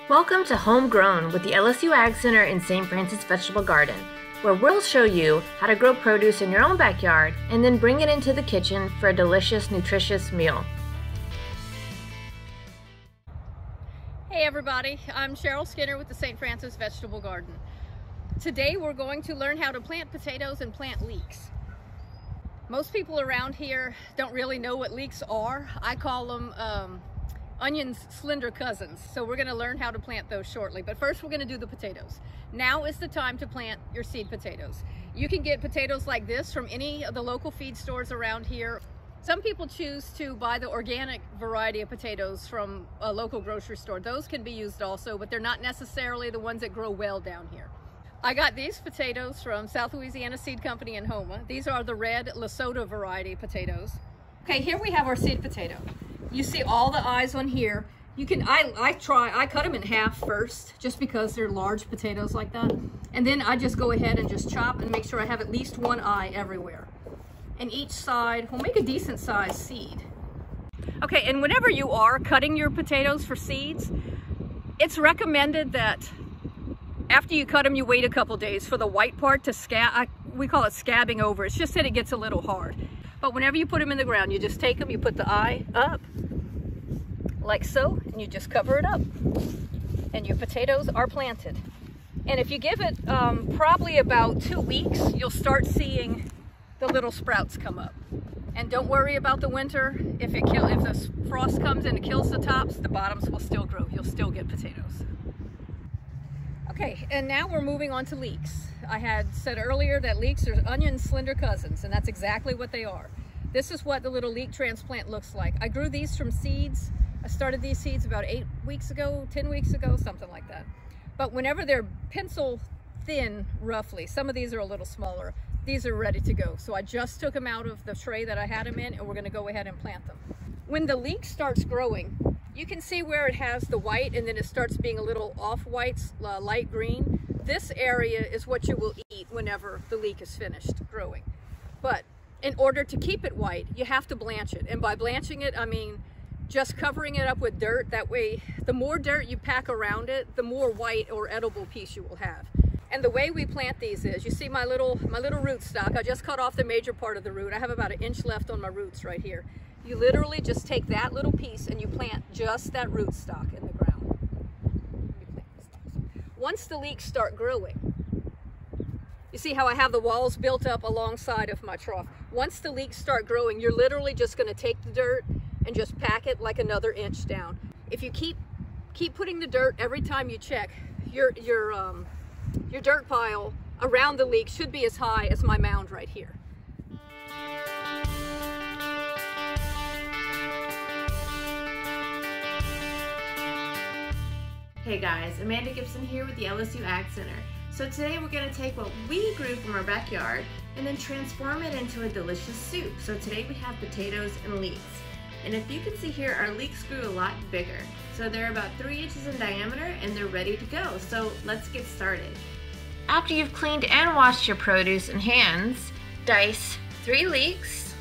Welcome to Homegrown with the LSU AgCenter in St. Francis Vegetable Garden, where we'll show you how to grow produce in your own backyard and then bring it into the kitchen for a delicious, nutritious meal. Hey everybody, I'm Cheryl Skinner with the St. Francis Vegetable Garden. Today we're going to learn how to plant potatoes and plant leeks. Most people around here don't really know what leeks are. I call them onion's slender cousins. So we're going to learn how to plant those shortly. But first we're going to do the potatoes. Now is the time to plant your seed potatoes. You can get potatoes like this from any of the local feed stores around here. Some people choose to buy the organic variety of potatoes from a local grocery store. Those can be used also, but they're not necessarily the ones that grow well down here. I got these potatoes from South Louisiana Seed Company in Houma. These are the red Lesotho variety potatoes. Okay, here we have our seed potato. You see all the eyes on here. You can, I cut them in half first, just because they're large potatoes like that. And then I just go ahead and just chop and make sure I have at least one eye everywhere. And each side will make a decent sized seed. Okay, and whenever you are cutting your potatoes for seeds, it's recommended that after you cut them, you wait a couple days for the white part to scab. We call it scabbing over. It's just that it gets a little hard. But whenever you put them in the ground, you just take them, you put the eye up, like so, and you just cover it up. And your potatoes are planted. And if you give it probably about 2 weeks, you'll start seeing the little sprouts come up. And don't worry about the winter. If the frost comes and it kills the tops, the bottoms will still grow. You'll still get potatoes. Okay, and now we're moving on to leeks. I had said earlier that leeks are onion slender cousins, and that's exactly what they are. This is what the little leek transplant looks like. I grew these from seeds. I started these seeds about 8 weeks ago, 10 weeks ago, something like that. But whenever they're pencil thin, roughly, some of these are a little smaller, these are ready to go. So I just took them out of the tray that I had them in, and we're gonna go ahead and plant them. When the leek starts growing, you can see where it has the white and then it starts being a little off-white, light green. This area is what you will eat whenever the leek is finished growing. But in order to keep it white, you have to blanch it. And by blanching it, I mean just covering it up with dirt. That way, the more dirt you pack around it, the more white or edible piece you will have. And the way we plant these is, you see my little root stock. I just cut off the major part of the root. I have about 1 inch left on my roots right here. You literally just take that little piece and you plant just that root stock in the ground. Once the leeks start growing, you see how I have the walls built up alongside of my trough. Once the leeks start growing, you're literally just going to take the dirt and just pack it like another inch down. If you keep putting the dirt every time you check, your dirt pile around the leek should be as high as my mound right here. Hey guys, Amanda Gibson here with the LSU AgCenter. So today we're going to take what we grew from our backyard and then transform it into a delicious soup. So today we have potatoes and leeks. And if you can see here, our leeks grew a lot bigger. So they're about 3 inches in diameter and they're ready to go. So let's get started. After you've cleaned and washed your produce in hands, dice 3 leeks,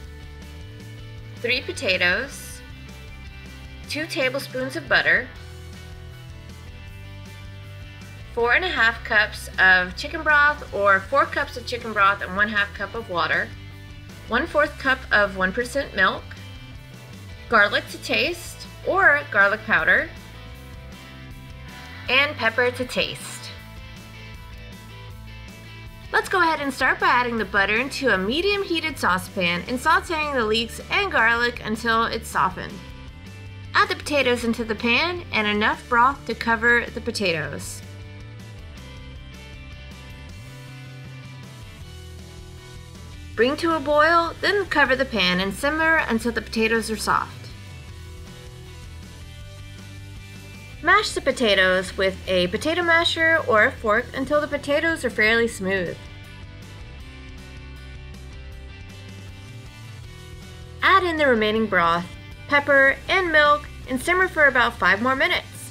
3 potatoes, 2 tablespoons of butter, 4½ cups of chicken broth or 4 cups of chicken broth and 1/2 cup of water, 1/4 cup of 1% milk, garlic to taste or garlic powder, and pepper to taste. Let's go ahead and start by adding the butter into a medium heated saucepan and sauteing the leeks and garlic until it's softened. Add the potatoes into the pan and enough broth to cover the potatoes. Bring to a boil, then cover the pan and simmer until the potatoes are soft. Mash the potatoes with a potato masher or a fork until the potatoes are fairly smooth. Add in the remaining broth, pepper, and milk and simmer for about 5 more minutes.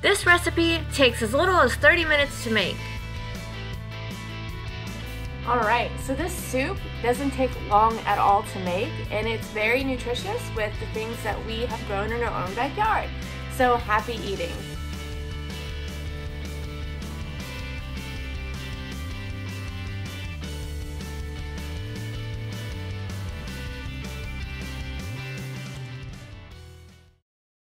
This recipe takes as little as 30 minutes to make. Alright, so this soup doesn't take long at all to make, and it's very nutritious with the things that we have grown in our own backyard. So happy eating.